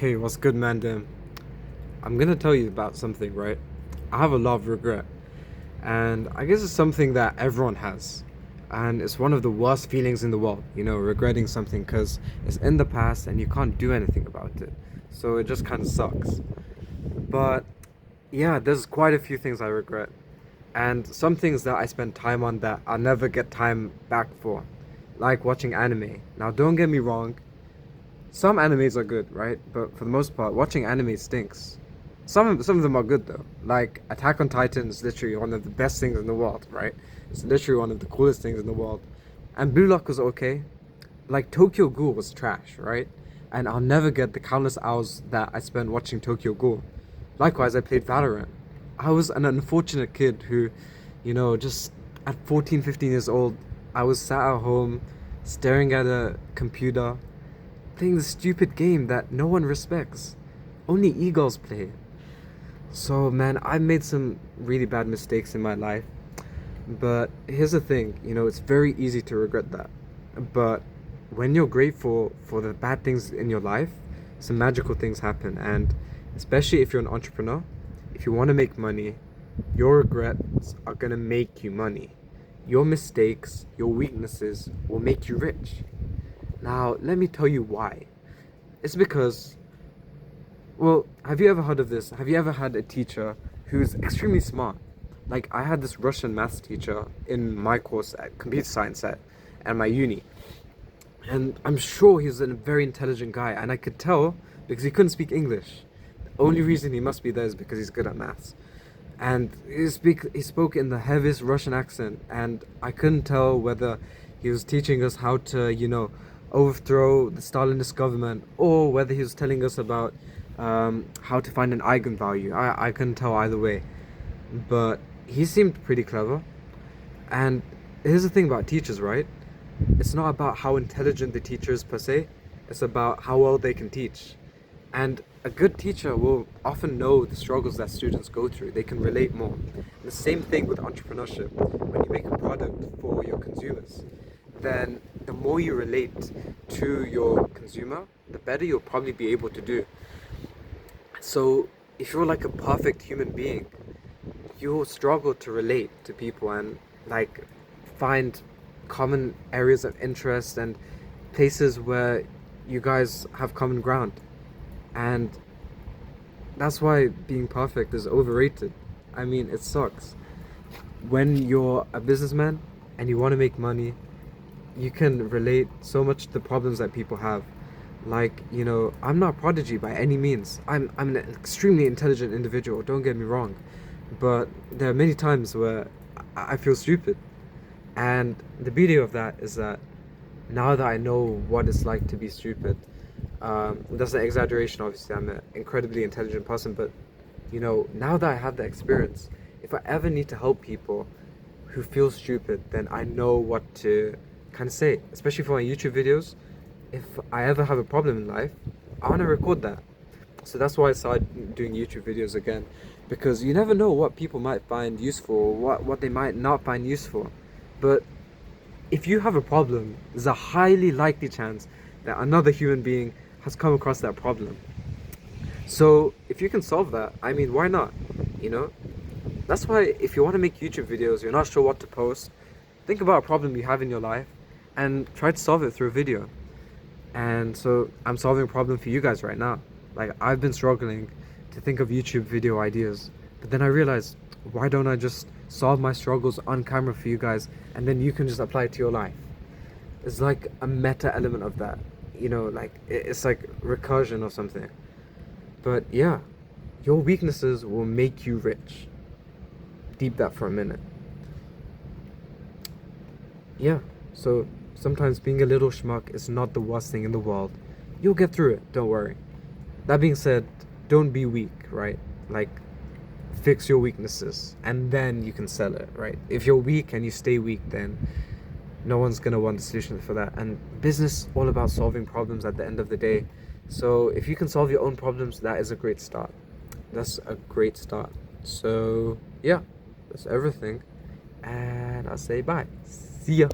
Okay, what's good, man? I'm gonna tell you about something, right? I have a lot of regret, and I guess it's something that everyone has, and it's one of the worst feelings in the world, regretting something because it's in the past and you can't do anything about it. So it just kind of sucks. But yeah, there's quite a few things I regret, and some things that I spend time on that I'll never get time back for, like watching anime. Now, don't get me wrong, some animes are good, right? But for the most part, watching anime stinks. Some of them are good though. Like Attack on Titan is literally one of the best things in the world, right? It's literally one of the coolest things in the world. And Blue Lock was okay. Like Tokyo Ghoul was trash, right? And I'll never get the countless hours that I spent watching Tokyo Ghoul. Likewise, I played Valorant. I was an unfortunate kid who, just at 14, 15 years old, I was sat at home staring at a computer playing the stupid game that no one respects. Only e-girls play it. So man, I made some really bad mistakes in my life. But here's the thing, it's very easy to regret that. But when you're grateful for the bad things in your life, some magical things happen. And especially if you're an entrepreneur, if you want to make money, your regrets are gonna make you money. Your mistakes, your weaknesses will make you rich. Now, let me tell you why. It's because, well, have you ever heard of this? Have you ever had a teacher who's extremely smart? Like, I had this Russian maths teacher in my course at computer science at my uni. And I'm sure he's a very intelligent guy, and I could tell because he couldn't speak English. The only reason he must be there is because he's good at maths. And he spoke in the heaviest Russian accent, and I couldn't tell whether he was teaching us how to, overthrow the Stalinist government, or whether he was telling us about how to find an eigenvalue. I couldn't tell either way, but he seemed pretty clever. And here's the thing about teachers, right? It's not about how intelligent the teacher is per se, it's about how well they can teach. And a good teacher will often know the struggles that students go through. They can relate more. And the same thing with entrepreneurship. When you make a product for your consumers, then the more you relate to your consumer, the better you'll probably be able to do. So if you're like a perfect human being, you'll struggle to relate to people and like find common areas of interest and places where you guys have common ground. And that's why being perfect is overrated. I mean, it sucks. When you're a businessman and you want to make money, you can relate so much to the problems that people have. Like, I'm not a prodigy by any means. I'm an extremely intelligent individual, don't get me wrong. But there are many times where I feel stupid. And the beauty of that is that now that I know what it's like to be stupid, that's an exaggeration, obviously. I'm an incredibly intelligent person, but now that I have that experience, if I ever need to help people who feel stupid, then I know what to kind of say, especially for my YouTube videos. If I ever have a problem in life, I want to record that. So that's why I started doing YouTube videos again, because you never know what people might find useful, or what they might not find useful. But if you have a problem, there's a highly likely chance that another human being has come across that problem. So if you can solve that, I mean, why not? You know? That's why if you want to make YouTube videos, you're not sure what to post, think about a problem you have in your life and try to solve it through a video. And so I'm solving a problem for you guys right now. Like, I've been struggling to think of YouTube video ideas, but then I realized, why don't I just solve my struggles on camera for you guys, and then you can just apply it to your life? It's like a meta element of that, like it's like recursion or something. But yeah, your weaknesses will make you rich. Deep that for a minute. Yeah, so sometimes being a little schmuck is not the worst thing in the world. You'll get through it, don't worry. That being said, don't be weak, right? Like, fix your weaknesses and then you can sell it, right? If you're weak and you stay weak, then no one's gonna want the solution for that. And business all about solving problems at the end of the day. So if you can solve your own problems, that is a great start. That's a great start. So yeah, that's everything. And I'll say bye. See ya.